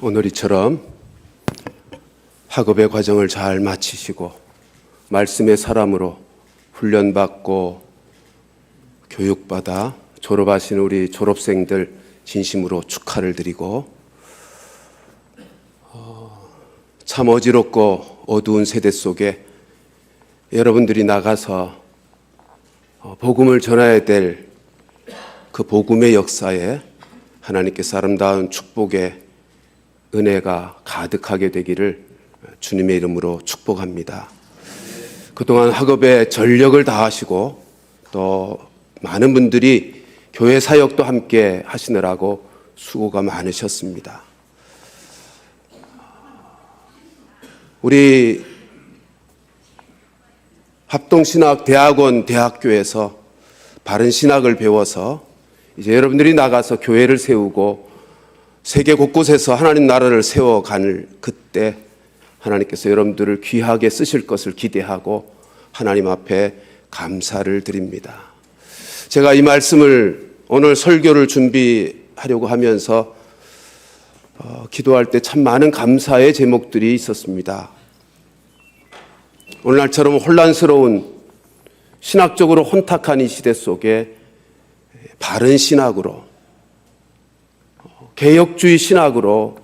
오늘이처럼 학업의 과정을 잘 마치시고 말씀의 사람으로 훈련받고 교육받아 졸업하시는 우리 졸업생들 진심으로 축하를 드리고, 참 어지럽고 어두운 세대 속에 여러분들이 나가서 복음을 전해야 될 그 복음의 역사에 하나님께서 아름다운 축복의 은혜가 가득하게 되기를 주님의 이름으로 축복합니다. 그동안 학업에 전력을 다하시고 또 많은 분들이 교회 사역도 함께 하시느라고 수고가 많으셨습니다. 우리 합동신학대학원 대학교에서 바른 신학을 배워서 이제 여러분들이 나가서 교회를 세우고 세계 곳곳에서 하나님 나라를 세워가는 그때 하나님께서 여러분들을 귀하게 쓰실 것을 기대하고 하나님 앞에 감사를 드립니다. 제가 이 말씀을 오늘 설교를 준비하려고 하면서 기도할 때 참 많은 감사의 제목들이 있었습니다. 오늘날처럼 혼란스러운 신학적으로 혼탁한 이 시대 속에 바른 신학으로, 개혁주의 신학으로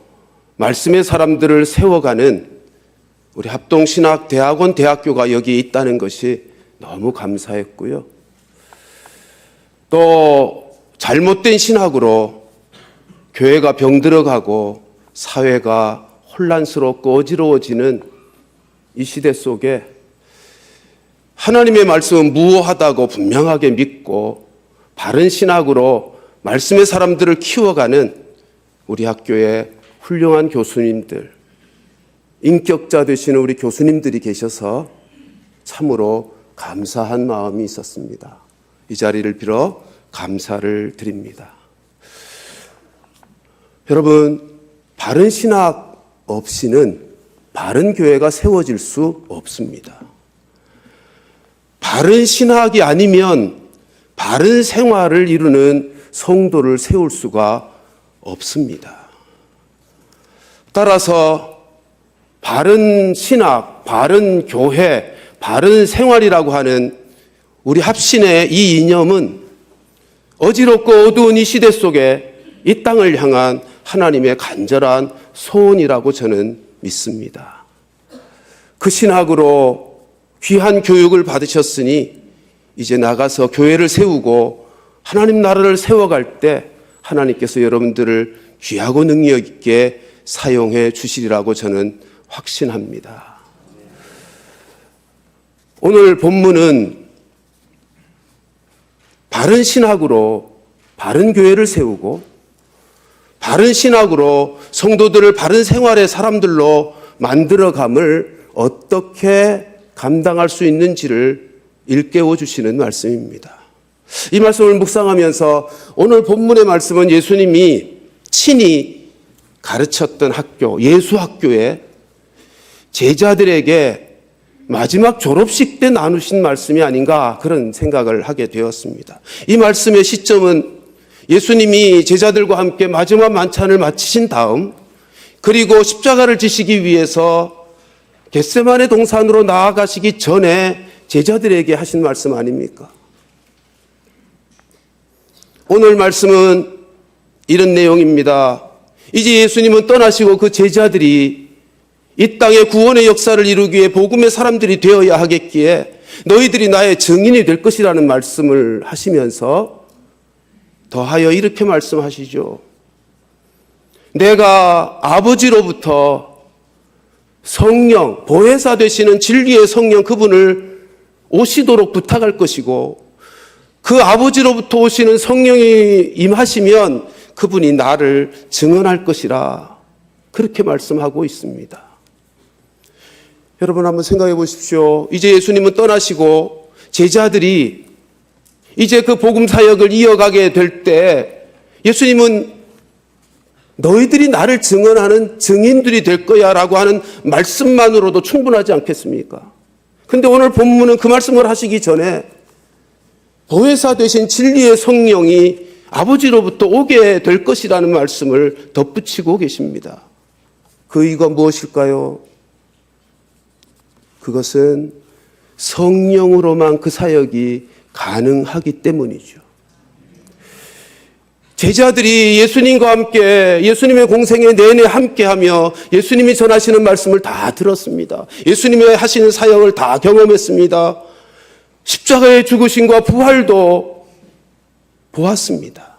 말씀의 사람들을 세워가는 우리 합동신학대학원 대학교가 여기 있다는 것이 너무 감사했고요. 또 잘못된 신학으로 교회가 병들어가고 사회가 혼란스럽고 어지러워지는 이 시대 속에 하나님의 말씀은 무오하다고 분명하게 믿고 바른 신학으로 말씀의 사람들을 키워가는 우리 학교에 훌륭한 교수님들, 인격자 되시는 우리 교수님들이 계셔서 참으로 감사한 마음이 있었습니다. 이 자리를 빌어 감사를 드립니다. 여러분, 바른 신학 없이는 바른 교회가 세워질 수 없습니다. 바른 신학이 아니면 바른 생활을 이루는 성도를 세울 수가 없습니다. 따라서 바른 신학, 바른 교회, 바른 생활이라고 하는 우리 합신의 이 이념은 어지럽고 어두운 이 시대 속에 이 땅을 향한 하나님의 간절한 소원이라고 저는 믿습니다. 그 신학으로 귀한 교육을 받으셨으니 이제 나가서 교회를 세우고 하나님 나라를 세워갈 때 하나님께서 여러분들을 귀하고 능력 있게 사용해 주시리라고 저는 확신합니다. 오늘 본문은 바른 신학으로 바른 교회를 세우고 바른 신학으로 성도들을 바른 생활의 사람들로 만들어감을 어떻게 감당할 수 있는지를 일깨워 주시는 말씀입니다. 이 말씀을 묵상하면서 오늘 본문의 말씀은 예수님이 친히 가르쳤던 학교, 예수학교에 제자들에게 마지막 졸업식 때 나누신 말씀이 아닌가 그런 생각을 하게 되었습니다. 이 말씀의 시점은 예수님이 제자들과 함께 마지막 만찬을 마치신 다음 그리고 십자가를 지시기 위해서 겟세마네 동산으로 나아가시기 전에 제자들에게 하신 말씀 아닙니까? 오늘 말씀은 이런 내용입니다. 이제 예수님은 떠나시고 그 제자들이 이 땅의 구원의 역사를 이루기 위해 복음의 사람들이 되어야 하겠기에 너희들이 나의 증인이 될 것이라는 말씀을 하시면서 더하여 이렇게 말씀하시죠. 내가 아버지로부터 성령, 보혜사 되시는 진리의 성령 그분을 오시도록 부탁할 것이고 그 아버지로부터 오시는 성령이 임하시면 그분이 나를 증언할 것이라 그렇게 말씀하고 있습니다. 여러분 한번 생각해 보십시오. 이제 예수님은 떠나시고 제자들이 이제 그 복음 사역을 이어가게 될 때 예수님은 너희들이 나를 증언하는 증인들이 될 거야 라고 하는 말씀만으로도 충분하지 않겠습니까? 근데 오늘 본문은 그 말씀을 하시기 전에 보혜사 되신 진리의 성령이 아버지로부터 오게 될 것이라는 말씀을 덧붙이고 계십니다. 그 이유가 무엇일까요? 그것은 성령으로만 그 사역이 가능하기 때문이죠. 제자들이 예수님과 함께 예수님의 공생애 내내 함께하며 예수님이 전하시는 말씀을 다 들었습니다. 예수님의 하시는 사역을 다 경험했습니다. 십자가의 죽으심과 부활도 보았습니다.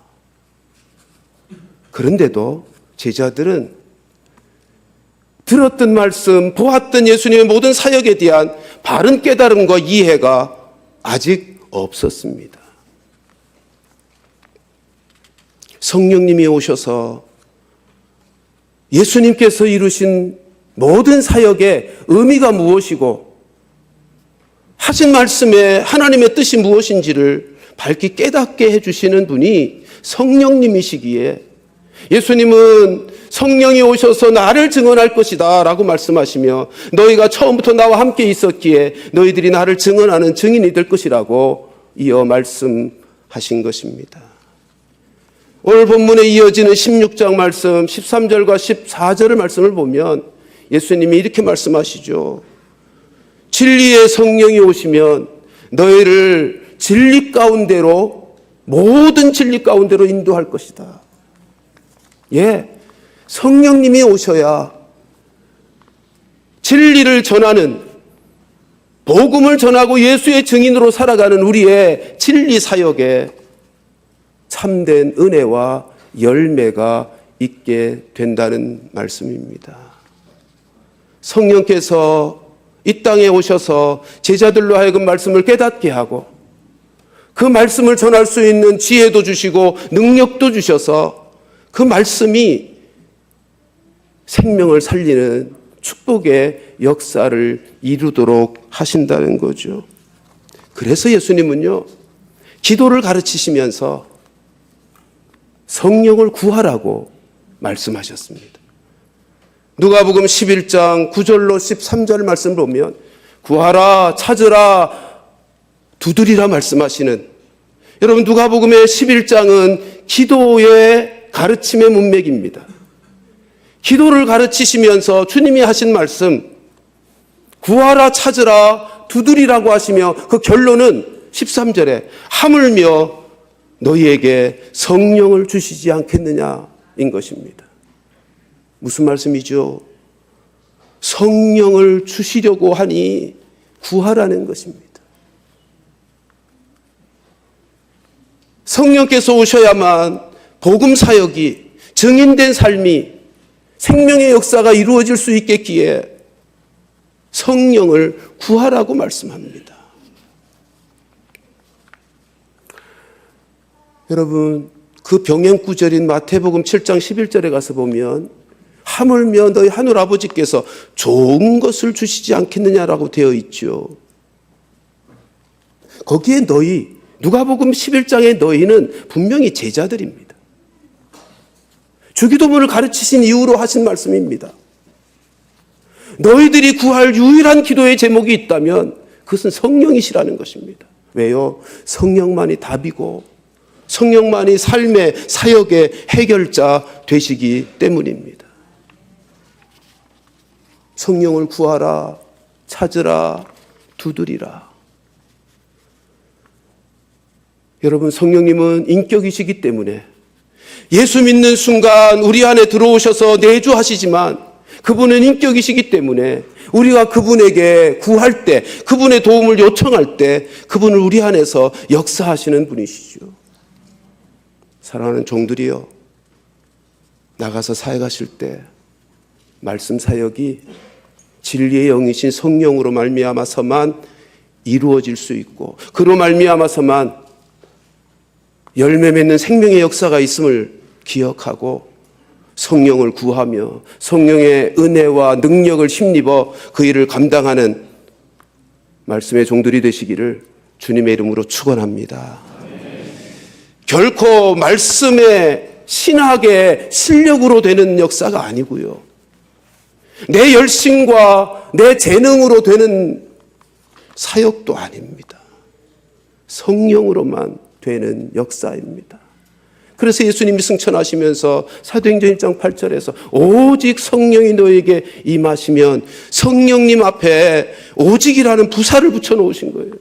그런데도 제자들은 들었던 말씀, 보았던 예수님의 모든 사역에 대한 바른 깨달음과 이해가 아직 없었습니다. 성령님이 오셔서 예수님께서 이루신 모든 사역의 의미가 무엇이고 하신 말씀에 하나님의 뜻이 무엇인지를 밝히 깨닫게 해주시는 분이 성령님이시기에 예수님은 성령이 오셔서 나를 증언할 것이다 라고 말씀하시며 너희가 처음부터 나와 함께 있었기에 너희들이 나를 증언하는 증인이 될 것이라고 이어 말씀하신 것입니다. 오늘 본문에 이어지는 16장 말씀 13절과 14절의 말씀을 보면 예수님이 이렇게 말씀하시죠. 진리의 성령이 오시면 너희를 진리 가운데로 모든 진리 가운데로 인도할 것이다. 예, 성령님이 오셔야 진리를 전하는 복음을 전하고 예수의 증인으로 살아가는 우리의 진리 사역에 참된 은혜와 열매가 있게 된다는 말씀입니다. 성령께서 이 땅에 오셔서 제자들로 하여금 말씀을 깨닫게 하고 그 말씀을 전할 수 있는 지혜도 주시고 능력도 주셔서 그 말씀이 생명을 살리는 축복의 역사를 이루도록 하신다는 거죠. 그래서 예수님은요, 기도를 가르치시면서 성령을 구하라고 말씀하셨습니다. 누가복음 11장 9절로 13절 말씀을 보면 구하라, 찾으라, 두드리라 말씀하시는, 여러분 누가복음의 11장은 기도의 가르침의 문맥입니다. 기도를 가르치시면서 주님이 하신 말씀 구하라, 찾으라, 두드리라고 하시며 그 결론은 13절에 하물며 너희에게 성령을 주시지 않겠느냐인 것입니다. 무슨 말씀이죠? 성령을 주시려고 하니 구하라는 것입니다. 성령께서 오셔야만 복음 사역이 증인된 삶이 생명의 역사가 이루어질 수 있겠기에 성령을 구하라고 말씀합니다. 여러분, 그 병행 구절인 마태복음 7장 11절에 가서 보면 하물며 너희 하늘 아버지께서 좋은 것을 주시지 않겠느냐라고 되어 있죠. 거기에 너희, 누가복음 11장의 너희는 분명히 제자들입니다. 주기도문을 가르치신 이후로 하신 말씀입니다. 너희들이 구할 유일한 기도의 제목이 있다면 그것은 성령이시라는 것입니다. 왜요? 성령만이 답이고 성령만이 삶의 사역의 해결자 되시기 때문입니다. 성령을 구하라, 찾으라, 두드리라. 여러분, 성령님은 인격이시기 때문에 예수 믿는 순간 우리 안에 들어오셔서 내주하시지만 그분은 인격이시기 때문에 우리가 그분에게 구할 때, 그분의 도움을 요청할 때 그분을 우리 안에서 역사하시는 분이시죠. 사랑하는 종들이여, 나가서 사역하실 때 말씀 사역이 진리의 영이신 성령으로 말미암아서만 이루어질 수 있고 그로 말미암아서만 열매 맺는 생명의 역사가 있음을 기억하고 성령을 구하며 성령의 은혜와 능력을 힘입어 그 일을 감당하는 말씀의 종들이 되시기를 주님의 이름으로 축원합니다. 결코 말씀의 신학의 실력으로 되는 역사가 아니고요, 내 열심과 내 재능으로 되는 사역도 아닙니다. 성령으로만 되는 역사입니다. 그래서 예수님이 승천하시면서 사도행전 1장 8절에서 오직 성령이 너에게 임하시면 성령님 앞에 오직이라는 부사를 붙여놓으신 거예요.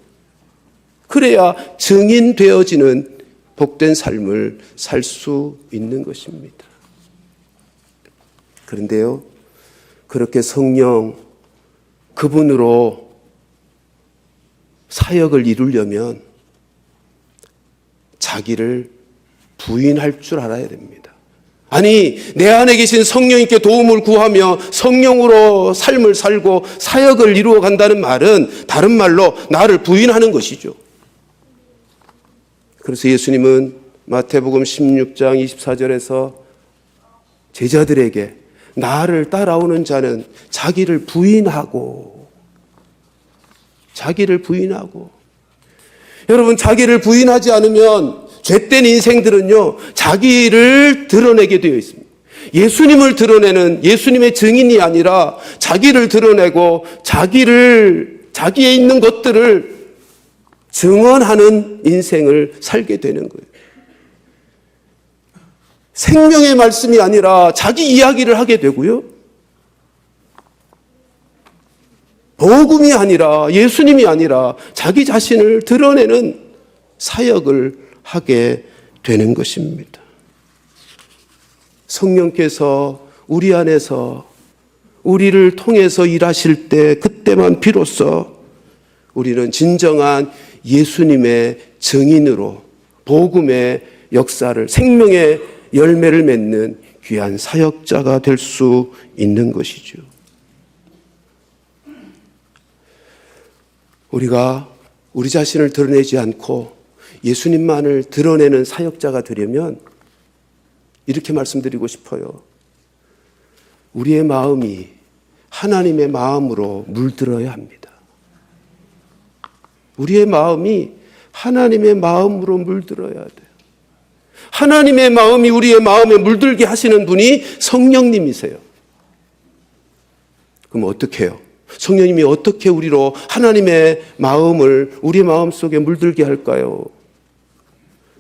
그래야 증인되어지는 복된 삶을 살 수 있는 것입니다. 그런데요, 그렇게 성령 그분으로 사역을 이루려면 자기를 부인할 줄 알아야 됩니다. 아니, 내 안에 계신 성령님께 도움을 구하며 성령으로 삶을 살고 사역을 이루어 간다는 말은 다른 말로 나를 부인하는 것이죠. 그래서 예수님은 마태복음 16장 24절에서 제자들에게 나를 따라오는 자는 자기를 부인하고 여러분, 자기를 부인하지 않으면 죄된 인생들은요, 자기를 드러내게 되어 있습니다. 예수님을 드러내는 예수님의 증인이 아니라 자기를 드러내고 자기에 있는 것들을 증언하는 인생을 살게 되는 거예요. 생명의 말씀이 아니라 자기 이야기를 하게 되고요. 복음이 아니라 예수님이 아니라 자기 자신을 드러내는 사역을 하게 되는 것입니다. 성령께서 우리 안에서 우리를 통해서 일하실 때 그때만 비로소 우리는 진정한 예수님의 증인으로 복음의 역사를 생명의 열매를 맺는 귀한 사역자가 될 수 있는 것이죠. 우리가 우리 자신을 드러내지 않고 예수님만을 드러내는 사역자가 되려면 이렇게 말씀드리고 싶어요. 우리의 마음이 하나님의 마음으로 물들어야 합니다. 우리의 마음이 하나님의 마음으로 물들어야 돼요. 하나님의 마음이 우리의 마음에 물들게 하시는 분이 성령님이세요. 그럼 어떻게 해요? 성령님이 어떻게 우리로 하나님의 마음을 우리의 마음 속에 물들게 할까요?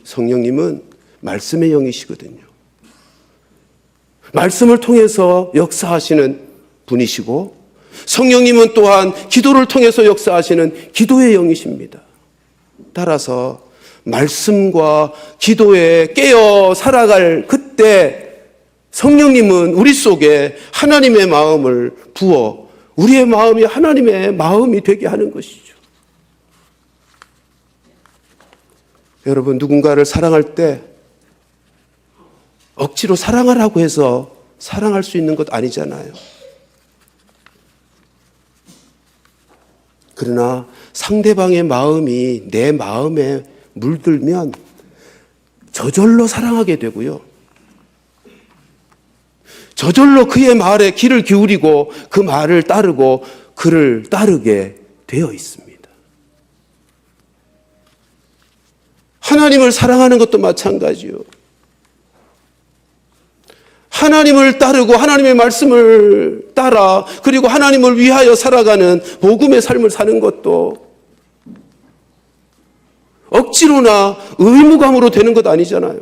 성령님은 말씀의 영이시거든요. 말씀을 통해서 역사하시는 분이시고 성령님은 또한 기도를 통해서 역사하시는 기도의 영이십니다. 따라서 말씀과 기도에 깨어 살아갈 그때 성령님은 우리 속에 하나님의 마음을 부어 우리의 마음이 하나님의 마음이 되게 하는 것이죠. 여러분, 누군가를 사랑할 때 억지로 사랑하라고 해서 사랑할 수 있는 것 아니잖아요. 그러나 상대방의 마음이 내 마음에 물들면 저절로 사랑하게 되고요. 저절로 그의 말에 귀를 기울이고 그 말을 따르고 그를 따르게 되어 있습니다. 하나님을 사랑하는 것도 마찬가지요. 하나님을 따르고 하나님의 말씀을 따라 그리고 하나님을 위하여 살아가는 복음의 삶을 사는 것도 억지로나 의무감으로 되는 것 아니잖아요.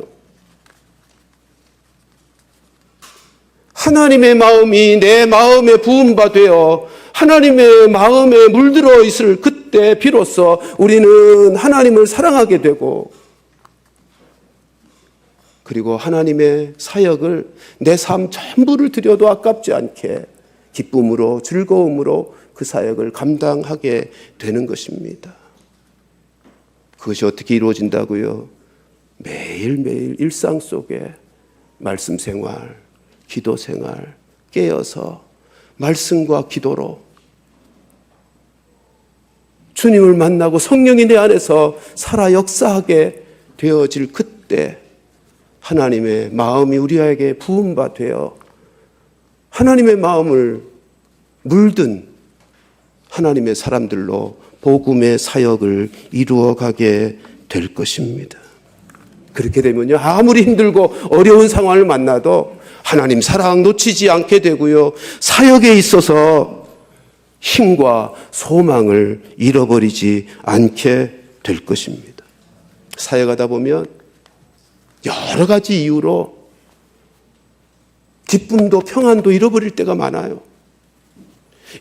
하나님의 마음이 내 마음에 부음바 되어 하나님의 마음에 물들어 있을 그때 비로소 우리는 하나님을 사랑하게 되고 그리고 하나님의 사역을 내 삶 전부를 드려도 아깝지 않게 기쁨으로 즐거움으로 그 사역을 감당하게 되는 것입니다. 그것이 어떻게 이루어진다고요? 매일매일 일상 속에 말씀 생활, 기도 생활, 깨어서 말씀과 기도로 주님을 만나고 성령이 내 안에서 살아 역사하게 되어질 그때 하나님의 마음이 우리에게 부음바 되어 하나님의 마음을 물든 하나님의 사람들로 복음의 사역을 이루어가게 될 것입니다. 그렇게 되면요, 아무리 힘들고 어려운 상황을 만나도 하나님 사랑 놓치지 않게 되고요, 사역에 있어서 힘과 소망을 잃어버리지 않게 될 것입니다. 사역하다 보면 여러 가지 이유로 기쁨도 평안도 잃어버릴 때가 많아요.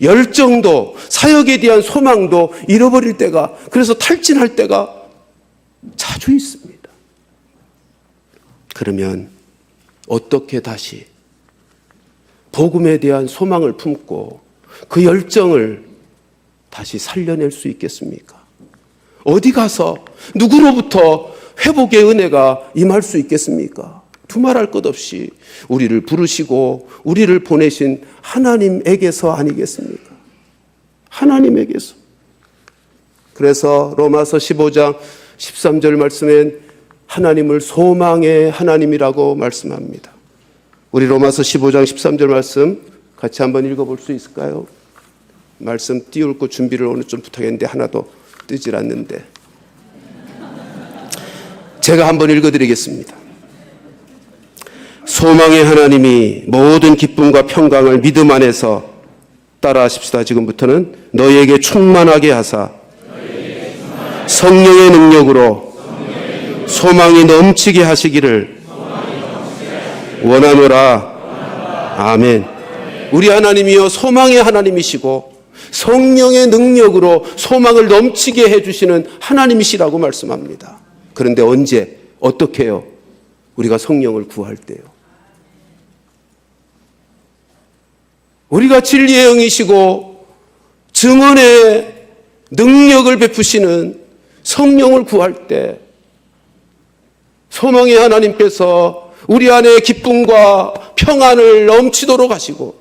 열정도, 사역에 대한 소망도 잃어버릴 때가, 그래서 탈진할 때가 자주 있습니다. 그러면 어떻게 다시 복음에 대한 소망을 품고 그 열정을 다시 살려낼 수 있겠습니까? 어디 가서 누구로부터 회복의 은혜가 임할 수 있겠습니까? 두말할 것 없이 우리를 부르시고 우리를 보내신 하나님에게서 아니겠습니까? 하나님에게서. 그래서 로마서 15장 13절 말씀엔 하나님을 소망의 하나님이라고 말씀합니다. 우리 로마서 15장 13절 말씀 같이 한번 읽어볼 수 있을까요? 말씀 띄울 거 준비를 오늘 좀 부탁했는데 하나도 뜨질 않는데 제가 한번 읽어드리겠습니다. 소망의 하나님이 모든 기쁨과 평강을 믿음 안에서, 따라 하십시다. 지금부터는 너희에게 충만하게 하사 성령의 능력으로 소망이 넘치게 하시기를 원하노라. 아멘. 우리 하나님이요 소망의 하나님이시고 성령의 능력으로 소망을 넘치게 해주시는 하나님이시라고 말씀합니다. 그런데 언제, 어떻게 해요? 우리가 성령을 구할 때요. 우리가 진리의 영이시고 증언의 능력을 베푸시는 성령을 구할 때 소망의 하나님께서 우리 안에 기쁨과 평안을 넘치도록 하시고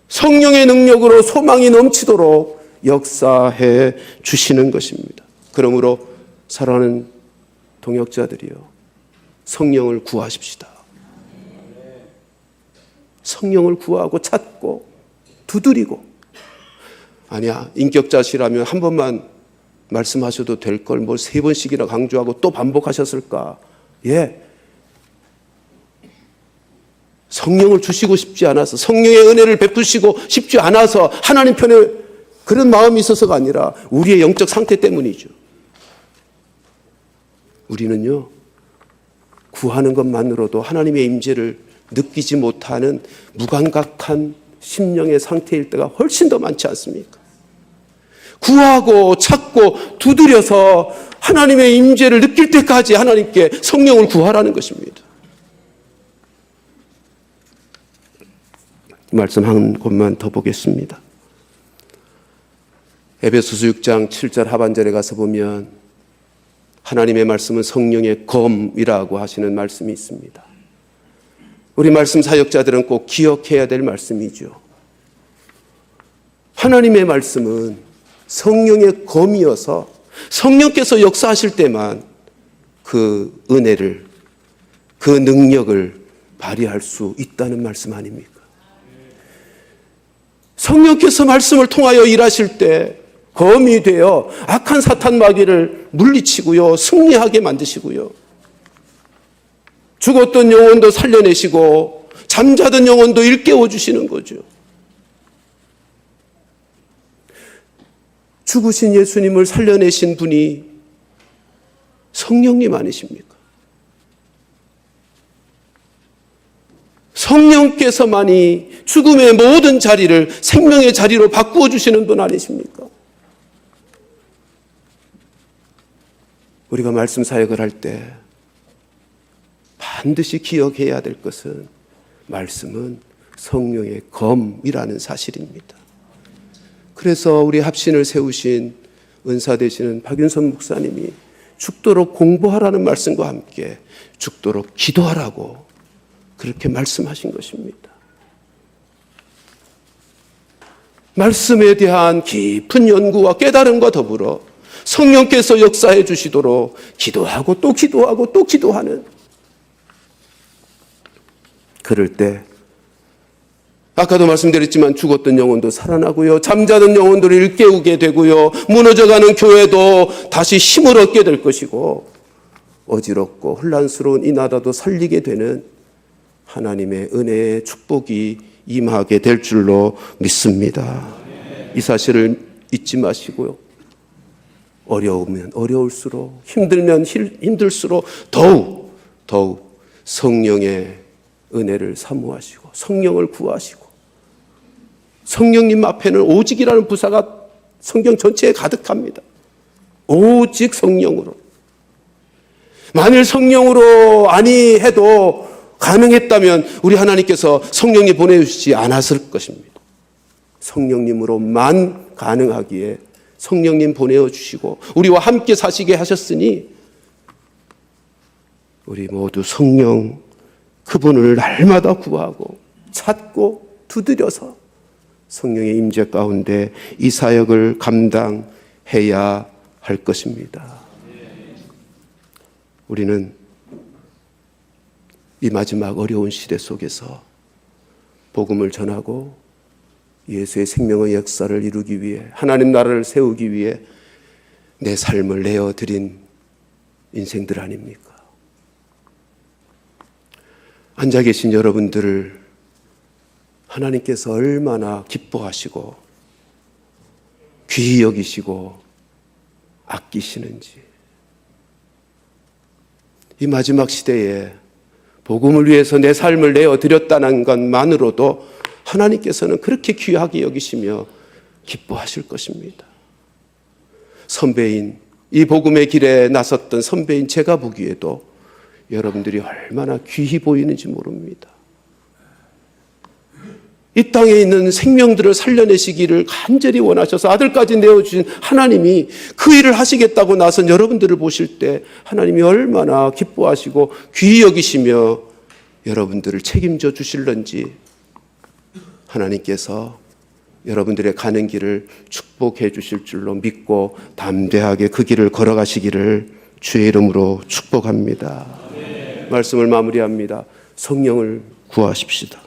성령의 능력으로 소망이 넘치도록 역사해 주시는 것입니다. 그러므로 사랑하는 동역자들이요, 성령을 구하십시다. 성령을 구하고 찾고 두드리고. 아니야, 인격자시라면 한 번만 말씀하셔도 될 걸 뭐 3번씩이나 강조하고 또 반복하셨을까? 예. 성령을 주시고 싶지 않아서, 성령의 은혜를 베푸시고 싶지 않아서 하나님 편에 그런 마음이 있어서가 아니라 우리의 영적 상태 때문이죠. 우리는요, 구하는 것만으로도 하나님의 임재를 느끼지 못하는 무감각한 심령의 상태일 때가 훨씬 더 많지 않습니까? 구하고 찾고 두드려서 하나님의 임재를 느낄 때까지 하나님께 성령을 구하라는 것입니다. 말씀 한 곳만 더 보겠습니다. 에베소서 6장 7절 하반절에 가서 보면 하나님의 말씀은 성령의 검이라고 하시는 말씀이 있습니다. 우리 말씀 사역자들은 꼭 기억해야 될 말씀이죠. 하나님의 말씀은 성령의 검이어서 성령께서 역사하실 때만 그 은혜를, 그 능력을 발휘할 수 있다는 말씀 아닙니까? 성령께서 말씀을 통하여 일하실 때 검이 되어 악한 사탄 마귀를 물리치고요, 승리하게 만드시고요, 죽었던 영혼도 살려내시고 잠자던 영혼도 일깨워 주시는 거죠. 죽으신 예수님을 살려내신 분이 성령님 아니십니까? 성령께서만이 죽음의 모든 자리를 생명의 자리로 바꾸어 주시는 분 아니십니까? 우리가 말씀 사역을 할 때 반드시 기억해야 될 것은 말씀은 성령의 검이라는 사실입니다. 그래서 우리 합신을 세우신 은사 되시는 박윤선 목사님이 죽도록 공부하라는 말씀과 함께 죽도록 기도하라고 그렇게 말씀하신 것입니다. 말씀에 대한 깊은 연구와 깨달음과 더불어 성령께서 역사해 주시도록 기도하고 또 기도하고 또 기도하는, 그럴 때 아까도 말씀드렸지만 죽었던 영혼도 살아나고요, 잠자던 영혼들을 일깨우게 되고요, 무너져가는 교회도 다시 힘을 얻게 될 것이고, 어지럽고 혼란스러운 이 나라도 살리게 되는 하나님의 은혜의 축복이 임하게 될 줄로 믿습니다. 이 사실을 잊지 마시고요, 어려우면 어려울수록, 힘들면 힘들수록 더욱 더욱 성령의 은혜를 사모하시고 성령을 구하시고, 성령님 앞에는 오직이라는 부사가 성경 전체에 가득합니다. 오직 성령으로. 만일 성령으로 아니해도 가능했다면 우리 하나님께서 성령님 보내주시지 않았을 것입니다. 성령님으로만 가능하기에 성령님 보내주시고 우리와 함께 사시게 하셨으니, 우리 모두 성령 그분을 날마다 구하고 찾고 두드려서 성령의 임재 가운데 이 사역을 감당해야 할 것입니다. 우리는 이 마지막 어려운 시대 속에서 복음을 전하고 예수의 생명의 역사를 이루기 위해, 하나님 나라를 세우기 위해 내 삶을 내어드린 인생들 아닙니까? 앉아 계신 여러분들을 하나님께서 얼마나 기뻐하시고 귀히 여기시고 아끼시는지, 이 마지막 시대에 복음을 위해서 내 삶을 내어드렸다는 것만으로도 하나님께서는 그렇게 귀하게 여기시며 기뻐하실 것입니다. 선배인, 이 복음의 길에 나섰던 선배인 제가 보기에도 여러분들이 얼마나 귀히 보이는지 모릅니다. 이 땅에 있는 생명들을 살려내시기를 간절히 원하셔서 아들까지 내어주신 하나님이 그 일을 하시겠다고 나선 여러분들을 보실 때 하나님이 얼마나 기뻐하시고 귀히 여기시며 여러분들을 책임져 주실런지, 하나님께서 여러분들의 가는 길을 축복해 주실 줄로 믿고 담대하게 그 길을 걸어가시기를 주의 이름으로 축복합니다. 말씀을 마무리합니다. 성령을 구하십시다.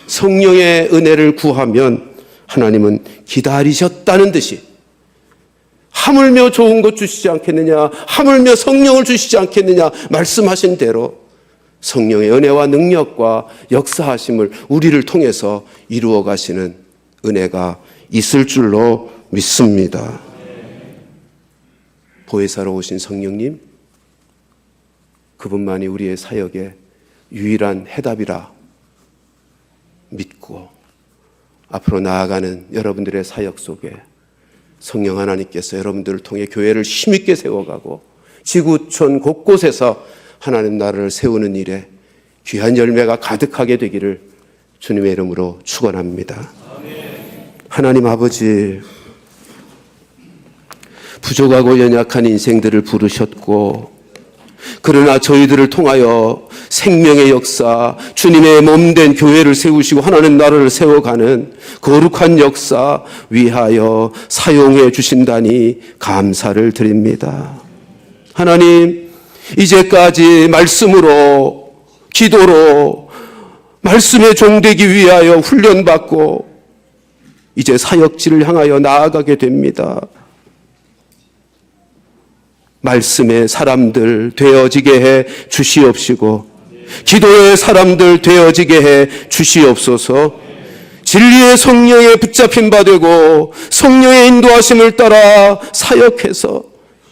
성령의 은혜를 구하면 하나님은 기다리셨다는 듯이, 하물며 좋은 것 주시지 않겠느냐, 하물며 성령을 주시지 않겠느냐 말씀하신 대로 성령의 은혜와 능력과 역사하심을 우리를 통해서 이루어 가시는 은혜가 있을 줄로 믿습니다. 보혜사로 오신 성령님, 그분만이 우리의 사역의 유일한 해답이라 믿고 앞으로 나아가는 여러분들의 사역 속에 성령 하나님께서 여러분들을 통해 교회를 힘있게 세워가고 지구촌 곳곳에서 하나님 나라를 세우는 일에 귀한 열매가 가득하게 되기를 주님의 이름으로 축원합니다. 하나님 아버지, 부족하고 연약한 인생들을 부르셨고, 그러나 저희들을 통하여 생명의 역사, 주님의 몸된 교회를 세우시고 하나님 나라를 세워가는 거룩한 역사 위하여 사용해 주신다니 감사를 드립니다. 하나님, 이제까지 말씀으로, 기도로 말씀에 종되기 위하여 훈련받고 이제 사역지를 향하여 나아가게 됩니다. 말씀의 사람들 되어지게 해 주시옵시고, 기도의 사람들 되어지게 해 주시옵소서. 진리의 성령에 붙잡힌 바 되고 성령의 인도하심을 따라 사역해서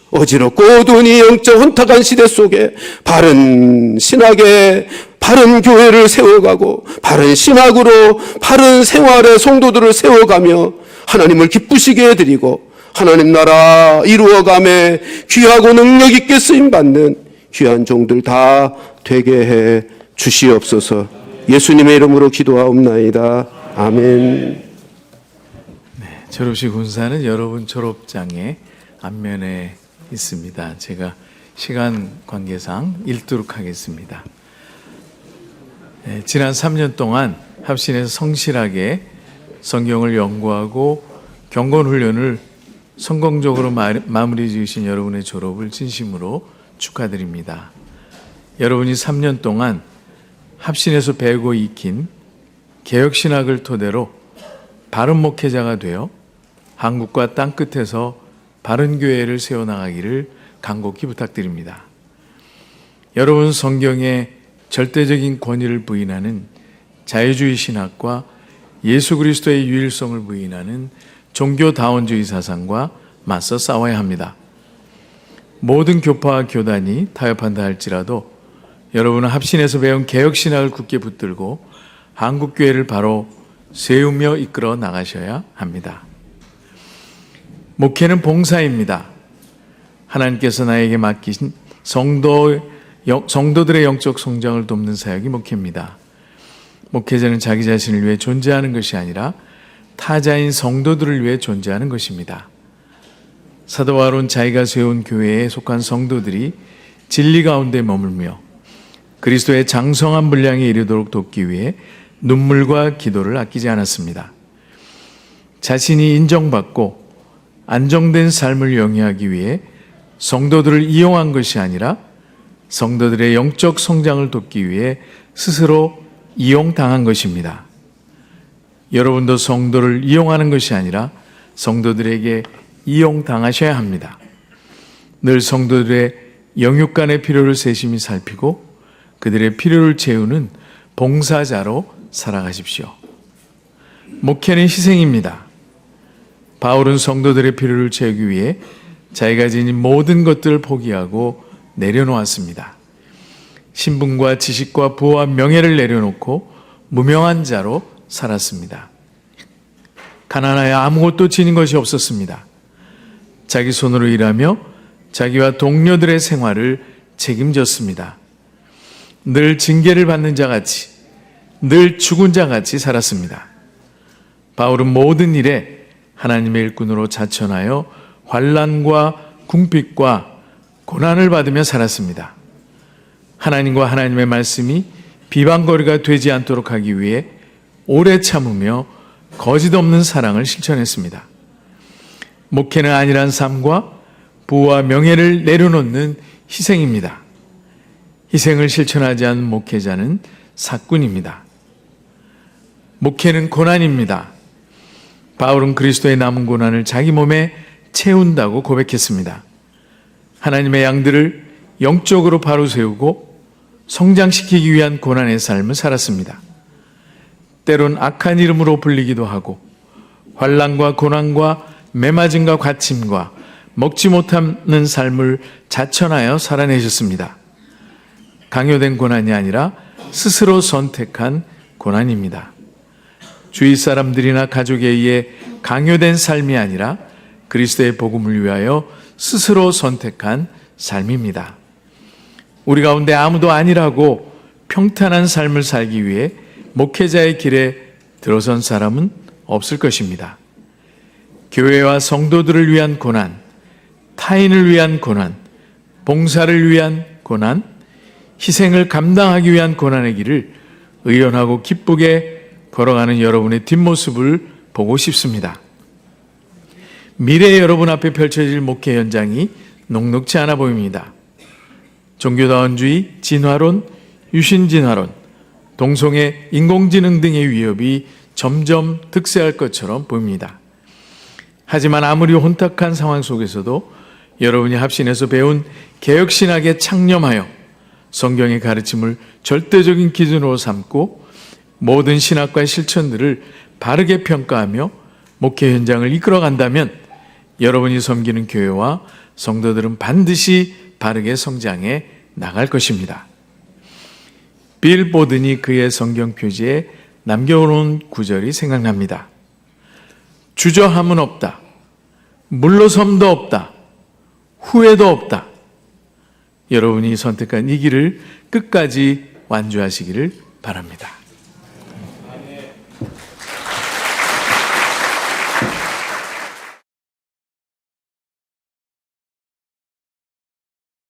어지럽고 어두운 이 영적 혼탁한 시대 속에 바른 신학의 바른 교회를 세워가고 바른 신학으로 바른 생활의 성도들을 세워가며 하나님을 기쁘시게 해드리고 하나님 나라 이루어감에 귀하고 능력 있게 쓰임받는 귀한 종들 다 되게 해 주시옵소서. 예수님의 이름으로 기도하옵나이다. 아멘. 네, 졸업식 훈사는 여러분 졸업장의 앞면에 있습니다. 제가 시간 관계상 읽도록 하겠습니다. 네, 지난 3년 동안 합신에서 성실하게 성경을 연구하고 경건훈련을 성공적으로 마무리 지으신 여러분의 졸업을 진심으로 축하드립니다. 여러분이 3년 동안 합신에서 배우고 익힌 개혁신학을 토대로 바른 목회자가 되어 한국과 땅끝에서 바른 교회를 세워나가기를 간곡히 부탁드립니다. 여러분 성경에 절대적인 권위를 부인하는 자유주의 신학과 예수 그리스도의 유일성을 부인하는 종교다원주의 사상과 맞서 싸워야 합니다. 모든 교파와 교단이 타협한다 할지라도 여러분은 합신에서 배운 개혁신학을 굳게 붙들고 한국교회를 바로 세우며 이끌어 나가셔야 합니다. 목회는 봉사입니다. 하나님께서 나에게 맡기신 성도들의 영적 성장을 돕는 사역이 목회입니다. 목회자는 자기 자신을 위해 존재하는 것이 아니라 타자인 성도들을 위해 존재하는 것입니다. 사도 바울은 자기가 세운 교회에 속한 성도들이 진리 가운데 머물며 그리스도의 장성한 분량에 이르도록 돕기 위해 눈물과 기도를 아끼지 않았습니다. 자신이 인정받고 안정된 삶을 영위하기 위해 성도들을 이용한 것이 아니라 성도들의 영적 성장을 돕기 위해 스스로 이용당한 것입니다. 여러분도 성도를 이용하는 것이 아니라 성도들에게 이용당하셔야 합니다. 늘 성도들의 영육 간의 필요를 세심히 살피고 그들의 필요를 채우는 봉사자로 살아가십시오. 목회는 희생입니다. 바울은 성도들의 필요를 채우기 위해 자기가 지닌 모든 것들을 포기하고 내려놓았습니다. 신분과 지식과 부와 명예를 내려놓고 무명한 자로 살았습니다. 가난하여 아무것도 지닌 것이 없었습니다. 자기 손으로 일하며 자기와 동료들의 생활을 책임졌습니다. 늘 징계를 받는 자같이, 늘 죽은 자같이 살았습니다. 바울은 모든 일에 하나님의 일꾼으로 자천하여 환난과 궁핍과 고난을 받으며 살았습니다. 하나님과 하나님의 말씀이 비방거리가 되지 않도록 하기 위해 오래 참으며 거짓 없는 사랑을 실천했습니다. 목회는 안일한 삶과 부와 명예를 내려놓는 희생입니다. 희생을 실천하지 않은 목회자는 사꾼입니다. 목회는 고난입니다. 바울은 그리스도의 남은 고난을 자기 몸에 채운다고 고백했습니다. 하나님의 양들을 영적으로 바로 세우고 성장시키기 위한 고난의 삶을 살았습니다. 때론 악한 이름으로 불리기도 하고 환난과 고난과 매맞음과 갇힘과 먹지 못하는 삶을 자천하여 살아내셨습니다. 강요된 고난이 아니라 스스로 선택한 고난입니다. 주위 사람들이나 가족에 의해 강요된 삶이 아니라 그리스도의 복음을 위하여 스스로 선택한 삶입니다. 우리 가운데 아무도 아니라고 평탄한 삶을 살기 위해 목회자의 길에 들어선 사람은 없을 것입니다. 교회와 성도들을 위한 고난, 타인을 위한 고난, 봉사를 위한 고난, 희생을 감당하기 위한 고난의 길을 의연하고 기쁘게 걸어가는 여러분의 뒷모습을 보고 싶습니다. 미래의 여러분 앞에 펼쳐질 목회 현장이 녹록지 않아 보입니다. 종교다원주의, 진화론, 유신진화론, 동성애, 인공지능 등의 위협이 점점 득세할 것처럼 보입니다. 하지만 아무리 혼탁한 상황 속에서도 여러분이 합신에서 배운 개혁신학에 창념하여 성경의 가르침을 절대적인 기준으로 삼고 모든 신학과의 실천들을 바르게 평가하며 목회 현장을 이끌어간다면 여러분이 섬기는 교회와 성도들은 반드시 바르게 성장해 나갈 것입니다. 빌 보든이 그의 성경 표지에 남겨놓은 구절이 생각납니다. 주저함은 없다. 물러섬도 없다. 후회도 없다. 여러분이 선택한 이 길을 끝까지 완주하시기를 바랍니다.